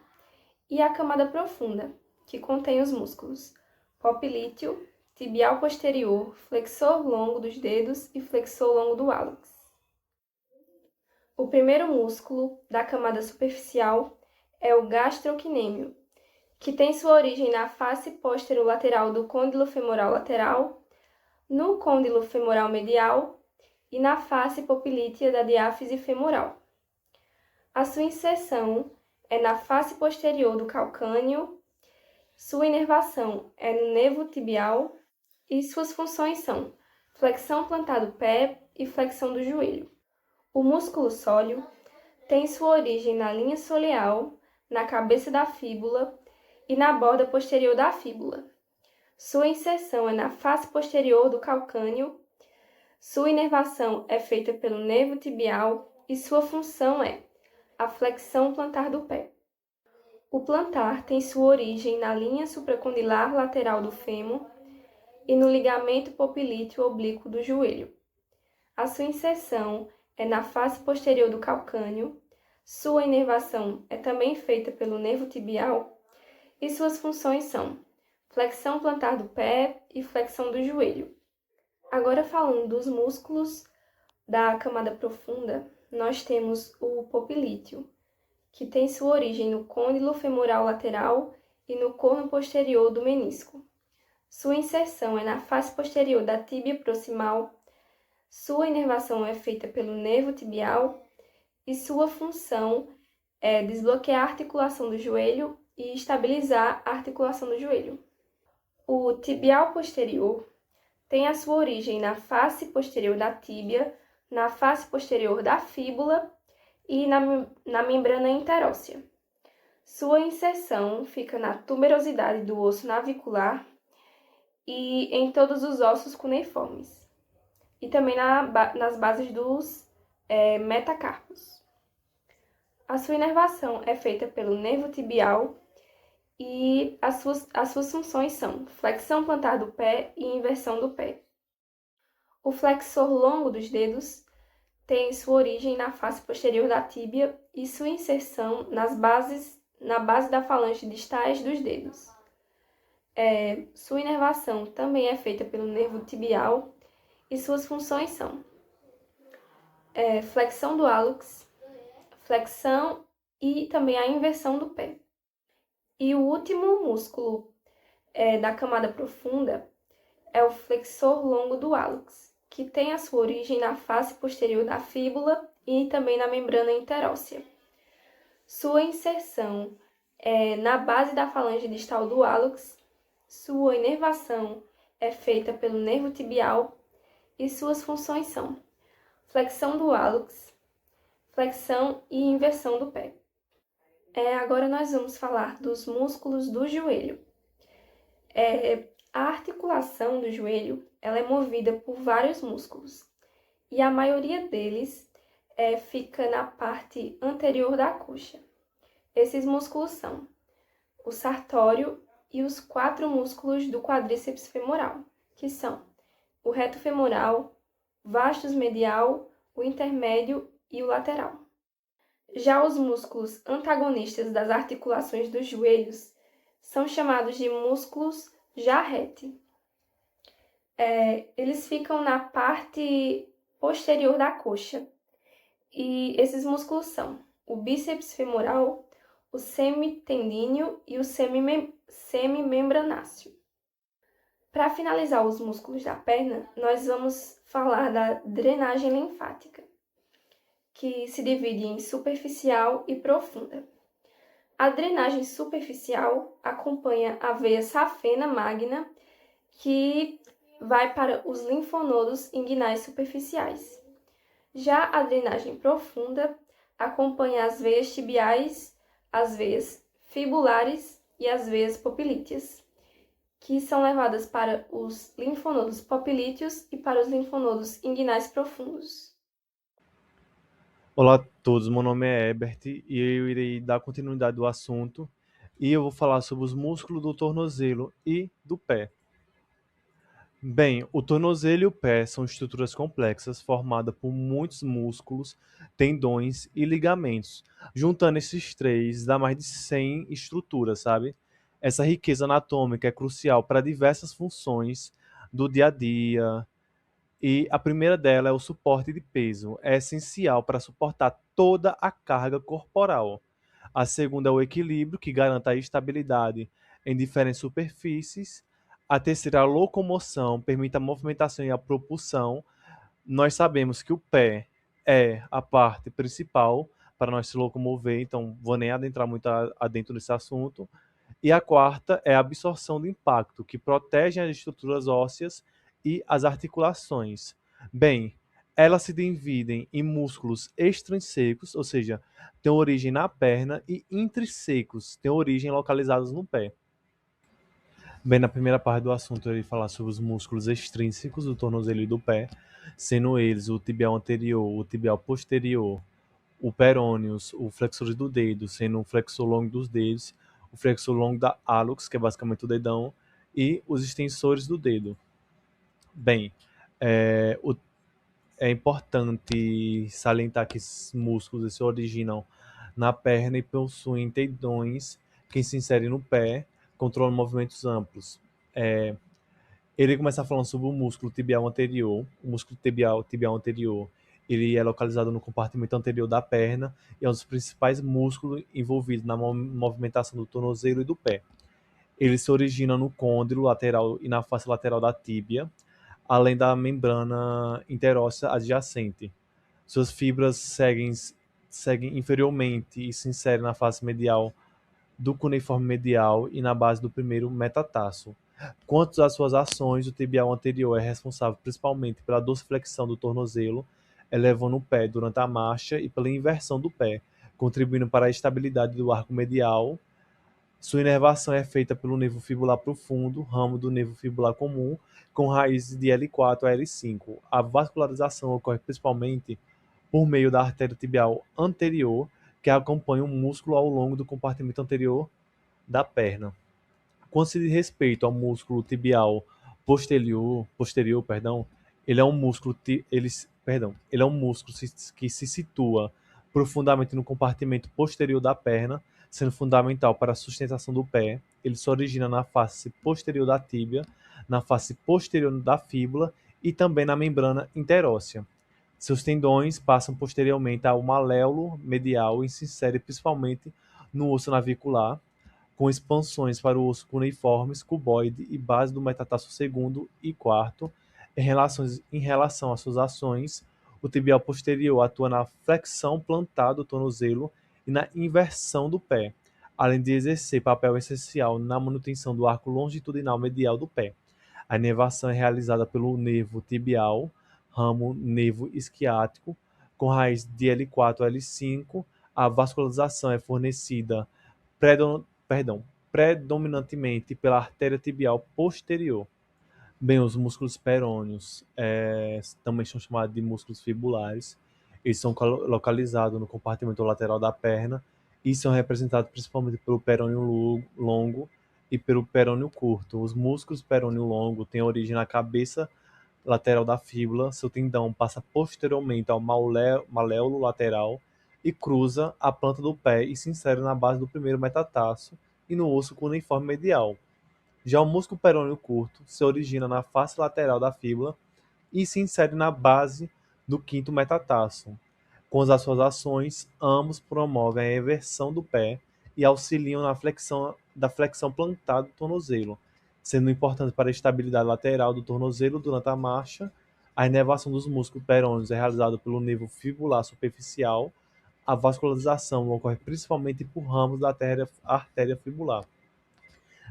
S2: e a camada profunda, que contém os músculos popliteo, tibial posterior, flexor longo dos dedos e flexor longo do hálux. O primeiro músculo da camada superficial é o gastrocnêmio, que tem sua origem na face posterolateral do côndilo femoral lateral, no côndilo femoral medial e na face poplítea da diáfise femoral. A sua inserção é na face posterior do calcâneo, sua inervação é no nervo tibial e suas funções são flexão plantar do pé e flexão do joelho. O músculo sóleo tem sua origem na linha soleal, na cabeça da fíbula e na borda posterior da fíbula. Sua inserção é na face posterior do calcâneo, sua inervação é feita pelo nervo tibial e sua função é a flexão plantar do pé. O plantar tem sua origem na linha supracondilar lateral do fêmur e no ligamento poplíteo oblíquo do joelho. A sua inserção é na face posterior do calcâneo, sua inervação é também feita pelo nervo tibial e suas funções são flexão plantar do pé e flexão do joelho. Agora falando dos músculos da camada profunda, nós temos o poplíteo, que tem sua origem no côndilo femoral lateral e no corno posterior do menisco. Sua inserção é na face posterior da tíbia proximal, sua inervação é feita pelo nervo tibial e sua função é desbloquear a articulação do joelho e estabilizar a articulação do joelho. O tibial posterior tem a sua origem na face posterior da tíbia, na face posterior da fíbula e na membrana interóssea. Sua inserção fica na tuberosidade do osso navicular e em todos os ossos cuneiformes, e também nas bases dos metacarpos. A sua inervação é feita pelo nervo tibial e as suas funções são flexão plantar do pé e inversão do pé. O flexor longo dos dedos tem sua origem na face posterior da tíbia e sua inserção na base da falange distais dos dedos. Sua inervação também é feita pelo nervo tibial e suas funções são flexão do hálux, flexão e também a inversão do pé. E o último músculo da camada profunda é o flexor longo do hálux, que tem a sua origem na face posterior da fíbula e também na membrana interóssea. Sua inserção é na base da falange distal do hálux, sua inervação é feita pelo nervo tibial e suas funções são flexão do hálux, flexão e inversão do pé. Agora nós vamos falar dos músculos do joelho. A articulação do joelho ela é movida por vários músculos e a maioria deles fica na parte anterior da coxa. Esses músculos são o sartório e os 4 músculos do quadríceps femoral, que são o reto femoral, vastus medial, o intermédio e o lateral. Já os músculos antagonistas das articulações dos joelhos são chamados de músculos jarrete. Eles ficam na parte posterior da coxa e esses músculos são o bíceps femoral, o semitendíneo e o semimembranáceo. Para finalizar os músculos da perna, nós vamos falar da drenagem linfática, que se divide em superficial e profunda. A drenagem superficial acompanha a veia safena magna, que vai para os linfonodos inguinais superficiais. Já a drenagem profunda acompanha as veias tibiais, as veias fibulares e as veias poplíteas, que são levadas para os linfonodos poplíteos e para os linfonodos inguinais profundos.
S4: Olá a todos, meu nome é Herbert e eu irei dar continuidade ao assunto e eu vou falar sobre os músculos do tornozelo e do pé. Bem, o tornozelo e o pé são estruturas complexas formadas por muitos músculos, tendões e ligamentos. Juntando esses três, dá mais de 100 estruturas, sabe? Essa riqueza anatômica é crucial para diversas funções do dia a dia. E a primeira dela é o suporte de peso. É essencial para suportar toda a carga corporal. A segunda é o equilíbrio, que garante a estabilidade em diferentes superfícies. A terceira é a locomoção, permite a movimentação e a propulsão. Nós sabemos que o pé é a parte principal para nós se locomover, então vou nem adentrar muito adentro desse assunto. E a quarta é a absorção do impacto, que protege as estruturas ósseas e as articulações. Bem, elas se dividem em músculos extrinsecos, ou seja, têm origem na perna, e intrinsecos, têm origem localizados no pé. Bem, na primeira parte do assunto eu irei falar sobre os músculos extrínsecos do tornozelo e do pé, sendo eles o tibial anterior, o tibial posterior, o perôneus, o flexor do dedo, sendo o flexor longo dos dedos, o flexor longo da hálux, que é basicamente o dedão, e os extensores do dedo. Bem, é, o- é importante salientar que esses músculos se originam na perna e possuem tendões que se inserem no pé, controlam movimentos amplos. É, ele começa falando sobre o músculo tibial anterior. O músculo tibial anterior, ele é localizado no compartimento anterior da perna e é um dos principais músculos envolvidos na movimentação do tornozelo e do pé. Ele se origina no côndilo lateral e na face lateral da tíbia, além da membrana interóssea adjacente. Suas fibras seguem inferiormente e se inserem na face medial do cuneiforme medial e na base do primeiro metatarso. Quanto às suas ações, o tibial anterior é responsável principalmente pela dorsiflexão do tornozelo, elevando o pé durante a marcha e pela inversão do pé, contribuindo para a estabilidade do arco medial. Sua inervação é feita pelo nervo fibular profundo, ramo do nervo fibular comum, com raízes de L4 a L5. A vascularização ocorre principalmente por meio da artéria tibial anterior, que acompanha o músculo ao longo do compartimento anterior da perna. Quando se diz respeito ao músculo tibial posterior, perdão, ele é um músculo, ele é um músculo que se situa profundamente no compartimento posterior da perna, sendo fundamental para a sustentação do pé. Ele se origina na face posterior da tíbia, na face posterior da fíbula e também na membrana interóssea. Seus tendões passam posteriormente ao maléolo medial e se inserem principalmente no osso navicular, com expansões para o osso cuneiformes, cuboide e base do metatarso segundo e quarto. Em relação às suas ações, o tibial posterior atua na flexão plantar do tornozelo e na inversão do pé, além de exercer papel essencial na manutenção do arco longitudinal medial do pé. A inervação é realizada pelo nervo tibial, ramo nervo isquiático, com raiz de L4 a L5. A vascularização é fornecida predominantemente pela artéria tibial posterior. Bem, os músculos perôneos também são chamados de músculos fibulares. Eles são localizados no compartimento lateral da perna e são representados principalmente pelo perônio longo e pelo perônio curto. Os músculos perônio longo têm origem na cabeça lateral da fíbula. Seu tendão passa posteriormente ao maléolo lateral e cruza a planta do pé e se insere na base do primeiro metatarso e no osso cuneiforme medial. Já o músculo perôneo curto se origina na face lateral da fíbula e se insere na base do quinto metatarso. Com as suas ações, ambos promovem a inversão do pé e auxiliam na flexão plantar do tornozelo, sendo importante para a estabilidade lateral do tornozelo durante a marcha. A inervação dos músculos perôneos é realizada pelo nervo fibular superficial. A vascularização ocorre principalmente por ramos da artéria fibular.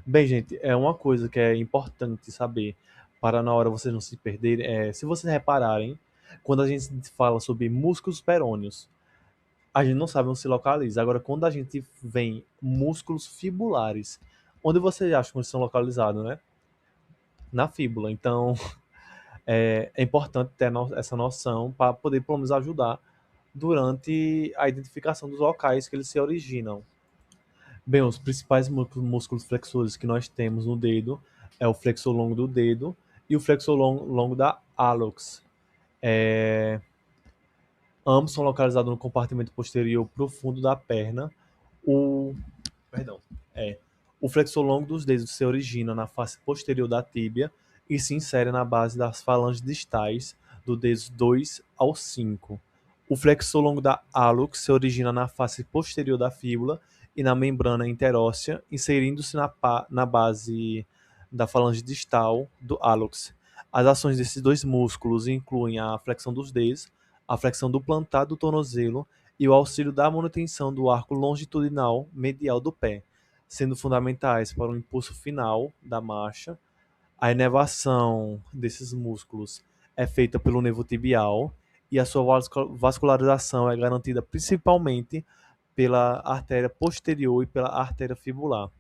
S4: Bem, gente, é uma coisa que é importante saber para na hora vocês não se perderem. Se vocês repararem, quando a gente fala sobre músculos perôneos, a gente não sabe onde se localiza. Agora, quando a gente vem músculos fibulares, onde vocês acham que eles são localizados, né? Na fíbula. Então, é importante ter essa noção para poder, pelo menos, ajudar durante a identificação dos locais que eles se originam. Bem, os principais músculos flexores que nós temos no dedo é o flexor longo do dedo e o flexor longo da hallux. Ambos são localizados no compartimento posterior profundo da perna. O, perdão, é, o flexor longo dos dedos se origina na face posterior da tíbia e se insere na base das falanges distais do dedos 2 ao 5. O flexor longo da hallux se origina na face posterior da fíbula e na membrana interóssea, inserindo-se na base da falange distal do hallux. As ações desses dois músculos incluem a flexão dos dedos, a flexão do plantar do tornozelo e o auxílio da manutenção do arco longitudinal medial do pé, sendo fundamentais para o impulso final da marcha. A inervação desses músculos é feita pelo nervo tibial e a sua vascularização é garantida principalmente pela artéria posterior e pela artéria fibular.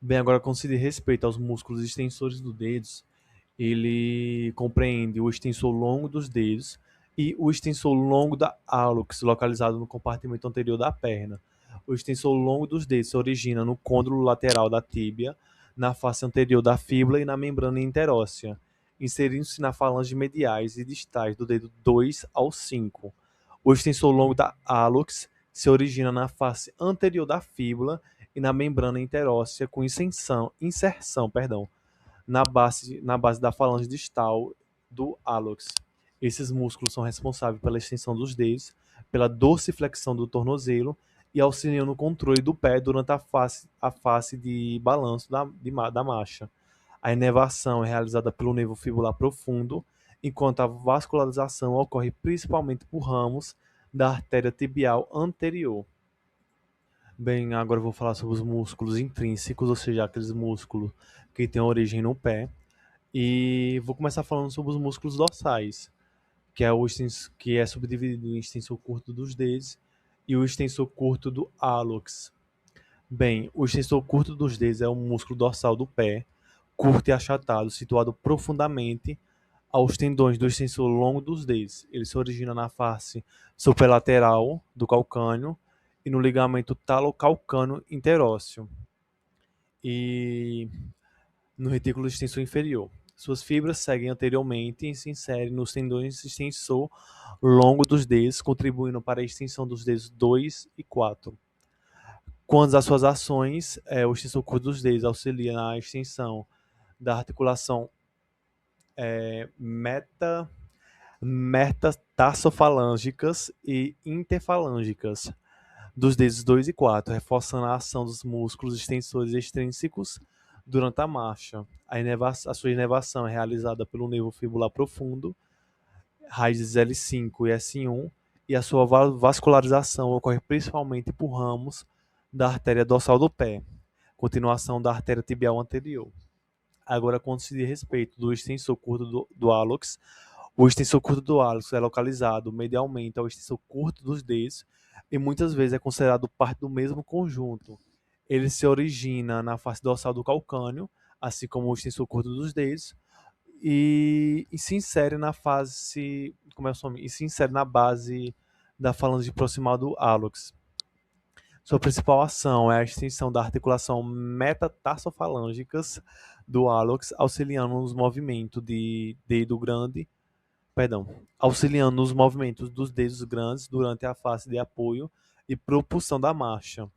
S4: Bem, agora quando se diz respeito aos músculos extensores dos dedos, ele compreende o extensor longo dos dedos e o extensor longo da hallux, localizado no compartimento anterior da perna. O extensor longo dos dedos se origina no côndilo lateral da tíbia, na face anterior da fíbula e na membrana interóssea, inserindo-se na falange mediais e distais do dedo 2 ao 5. O extensor longo da hallux se origina na face anterior da fíbula e na membrana interóssea com inserção, na base da falange distal do hallux. Esses músculos são responsáveis pela extensão dos dedos, pela dorsiflexão do tornozelo e auxiliam no controle do pé durante a fase de balanço da marcha. A inervação é realizada pelo nervo fibular profundo, enquanto a vascularização ocorre principalmente por ramos da artéria tibial anterior. Bem, agora eu vou falar sobre os músculos intrínsecos, ou seja, aqueles músculos que têm origem no pé. E vou começar falando sobre os músculos dorsais, que é subdividido em extensor curto dos dedos e o extensor curto do hallux. Bem, o extensor curto dos dedos é o músculo dorsal do pé, curto e achatado, situado profundamente aos tendões do extensor longo dos dedos. Ele se origina na face superlateral do calcâneo e no ligamento talocalcâneo interósseo e no retículo extensor inferior. Suas fibras seguem anteriormente e se inserem nos tendões extensor longo dos dedos, contribuindo para a extensão dos dedos 2 e 4. Quanto às suas ações, o extensor curto dos dedos auxilia na extensão da articulação metatarsofalángicas e interfalângicas dos dedos 2 e 4, reforçando a ação dos músculos extensores extrínsecos durante a marcha. A sua inervação é realizada pelo nervo fibular profundo, raízes L5 e S1, e a sua vascularização ocorre principalmente por ramos da artéria dorsal do pé, continuação da artéria tibial anterior. Agora, quando se diz respeito do extensor curto do hallux, o extensor curto do hallux é localizado medialmente ao extensor curto dos dedos e muitas vezes é considerado parte do mesmo conjunto. Ele se origina na face dorsal do calcâneo, assim como o extensor curto dos dedos, e se insere na face, e se insere na base da falange proximal do hallux. Sua principal ação é a extensão da articulação metatarsofalángicas do hallux, auxiliando nos movimentos dos dedos grandes durante a fase de apoio e propulsão da marcha.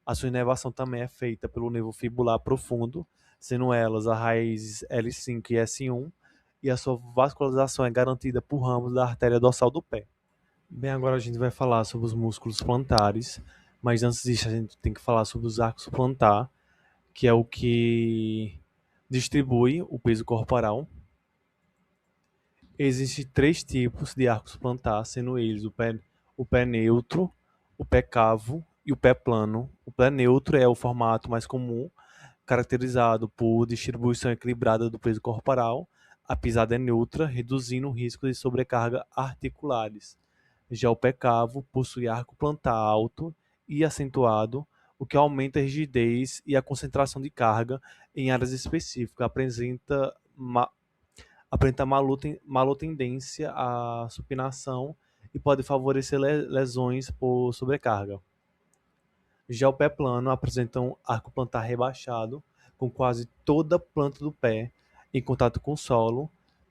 S4: A sua inervação também é feita pelo nervo fibular profundo, sendo elas a raiz L5 e S1, e a sua vascularização é garantida por ramos da artéria dorsal do pé. Bem, agora a gente vai falar sobre os músculos plantares, mas antes disso a gente tem que falar sobre os arcos plantar, que é o que distribui o peso corporal. Existem 3 tipos de arcos plantar, sendo eles o pé neutro, o pé cavo e o pé plano. O pé neutro é o formato mais comum, caracterizado por distribuição equilibrada do peso corporal. A pisada é neutra, reduzindo o risco de sobrecarga articulares. Já o pé cavo possui arco plantar alto e acentuado, o que aumenta a rigidez e a concentração de carga em áreas específicas. Apresenta malotendência à supinação e pode favorecer lesões por sobrecarga. Já o pé plano apresenta um arco plantar rebaixado, com quase toda a planta do pé em contato com o solo,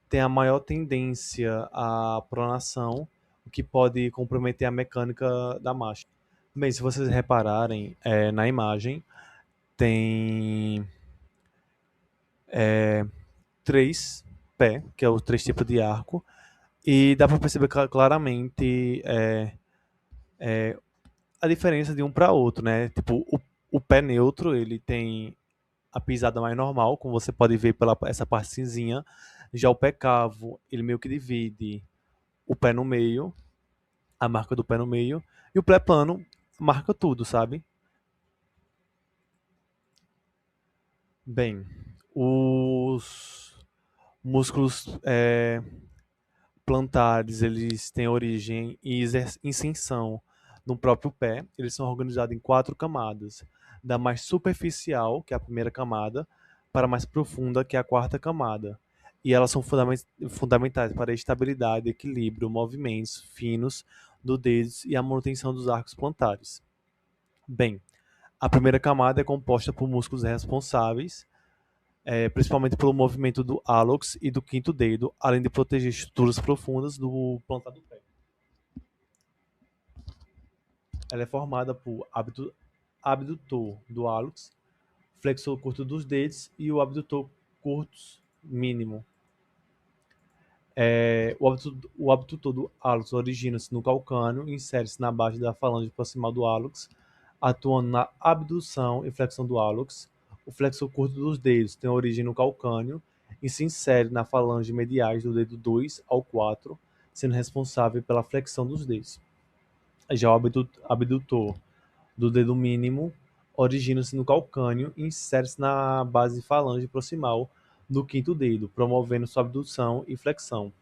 S4: tem a maior tendência à pronação, o que pode comprometer a mecânica da marcha. Bem, se vocês repararem na imagem, tem três pés, que é os três tipos de arco, e dá para perceber claramente a diferença de um para outro, né? Tipo, o pé neutro, ele tem a pisada mais normal, como você pode ver pela essa parte cinzinha. Já o pé cavo, ele meio que divide o pé no meio, a marca do pé no meio, e o pé plano marca tudo, sabe? Bem, os músculos plantares, eles têm origem e inserção no próprio pé. Eles são organizados em 4 camadas, da mais superficial, que é a primeira camada, para a mais profunda, que é a quarta camada. E elas são fundamentais para a estabilidade, equilíbrio, movimentos finos do dedos e a manutenção dos arcos plantares. Bem, a primeira camada é composta por músculos responsáveis principalmente pelo movimento do hálux e do quinto dedo, além de proteger estruturas profundas do plantar do pé. Ela é formada por abdutor do hálux, flexor curto dos dedos e o abdutor curto mínimo. O abdutor do hálux origina-se no calcâneo e insere-se na base da falange proximal do hálux, atuando na abdução e flexão do hálux. O flexor curto dos dedos tem origem no calcâneo e se insere na falange mediais do dedo 2 ao 4, sendo responsável pela flexão dos dedos. Já o abdutor do dedo mínimo origina-se no calcâneo e insere-se na base falange proximal do quinto dedo, promovendo sua abdução e flexão.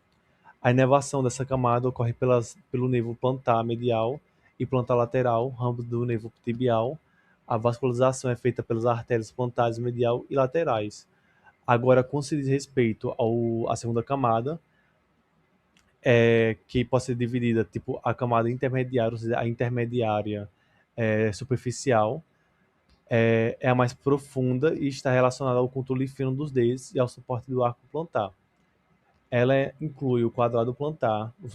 S4: A inervação dessa camada ocorre pelo nervo plantar medial e plantar lateral, ambos do nervo tibial. A vascularização é feita pelas artérias plantares medial e laterais. Agora, com se diz respeito à segunda camada, que pode ser dividida, tipo, a camada intermediária, ou seja, a intermediária superficial, é a mais profunda e está relacionada ao controle fino dos dedos e ao suporte do arco plantar. Ela inclui o quadrado plantar, os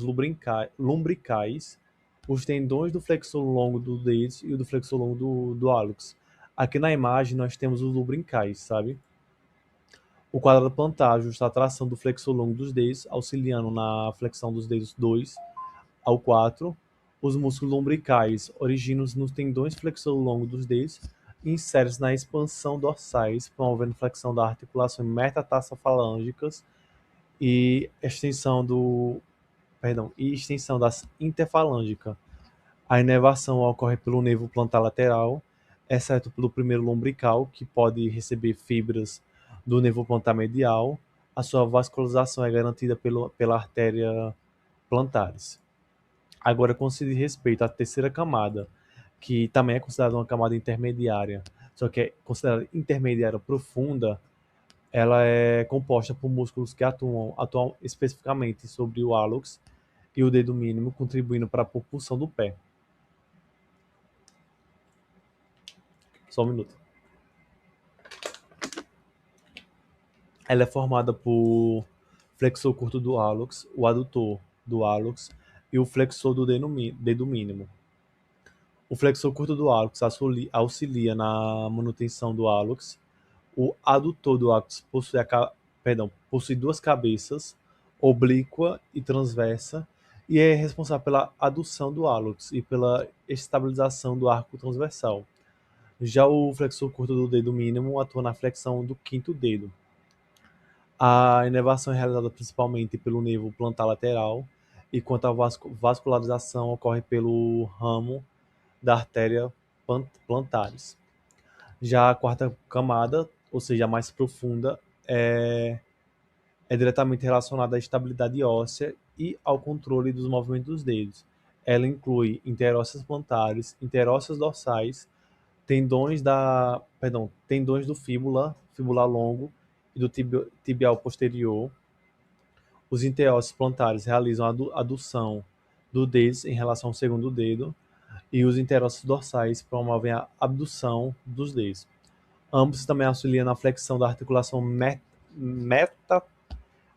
S4: lumbricais, os tendões do flexor longo do dedo e o do flexor longo do hálux. Aqui na imagem nós temos os lumbricais, sabe? O quadrado plantar ajusta a tração do flexor longo dos dedos, auxiliando na flexão dos dedos 2 ao 4. Os músculos lumbricais originam-se nos tendões flexor longo dos dedos e inserem-se na expansão dorsais, promovendo flexão das articulações metatarsofalángicas e extensão das interfalângica. A inervação ocorre pelo nervo plantar lateral, exceto pelo primeiro lombrical, que pode receber fibras do nervo plantar medial. A sua vascularização é garantida pela artéria plantares. Agora, com se diz respeito à terceira camada, que também é considerada uma camada intermediária, só que é considerada intermediária profunda, ela é composta por músculos que atuam especificamente sobre o hálux e o dedo mínimo, contribuindo para a propulsão do pé. Só um minuto. Ela é formada por flexor curto do hálux, o adutor do hálux e o flexor do dedo mínimo. O flexor curto do hálux auxilia na manutenção do hálux. O adutor do hálux possui 2 cabeças, oblíqua e transversa, e é responsável pela adução do hálux e pela estabilização do arco transversal. Já o flexor curto do dedo mínimo atua na flexão do quinto dedo. A inervação é realizada principalmente pelo nervo plantar lateral, enquanto a vascularização ocorre pelo ramo da artéria plantares. Já a quarta camada, ou seja, a mais profunda, é diretamente relacionada à estabilidade óssea e ao controle dos movimentos dos dedos. Ela inclui interósseas plantares, interósseas dorsais, tendões do fíbula longo e do tibial posterior. Os interósseos plantares realizam a adução do dedo em relação ao segundo dedo e os interósseos dorsais promovem a abdução dos dedos. Ambos também auxiliam na flexão da articulação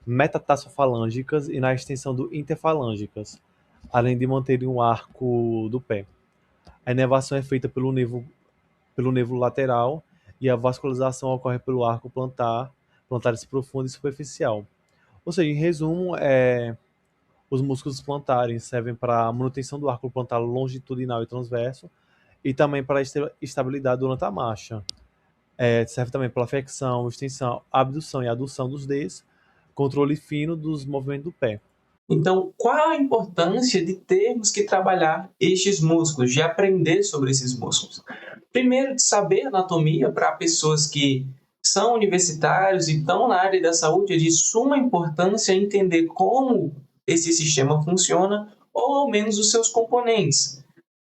S4: metatarsofalángicas e na extensão do interfalângicas, além de manterem o arco do pé. A inervação é feita pelo nervo lateral e a vascularização ocorre pelo arco plantares profundo e superficial. Ou seja, em resumo, os músculos plantares servem para a manutenção do arco plantar longitudinal e transverso e também para a estabilidade durante a marcha. Serve também para flexão, extensão, abdução e adução dos dedos, controle fino dos movimentos do pé.
S1: Então, qual a importância de termos que trabalhar estes músculos, de aprender sobre esses músculos? Primeiro, de saber anatomia para pessoas que são universitários e estão na área da saúde, é de suma importância entender como esse sistema funciona, ou ao menos os seus componentes,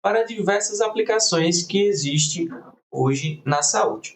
S1: para diversas aplicações que existem hoje na saúde.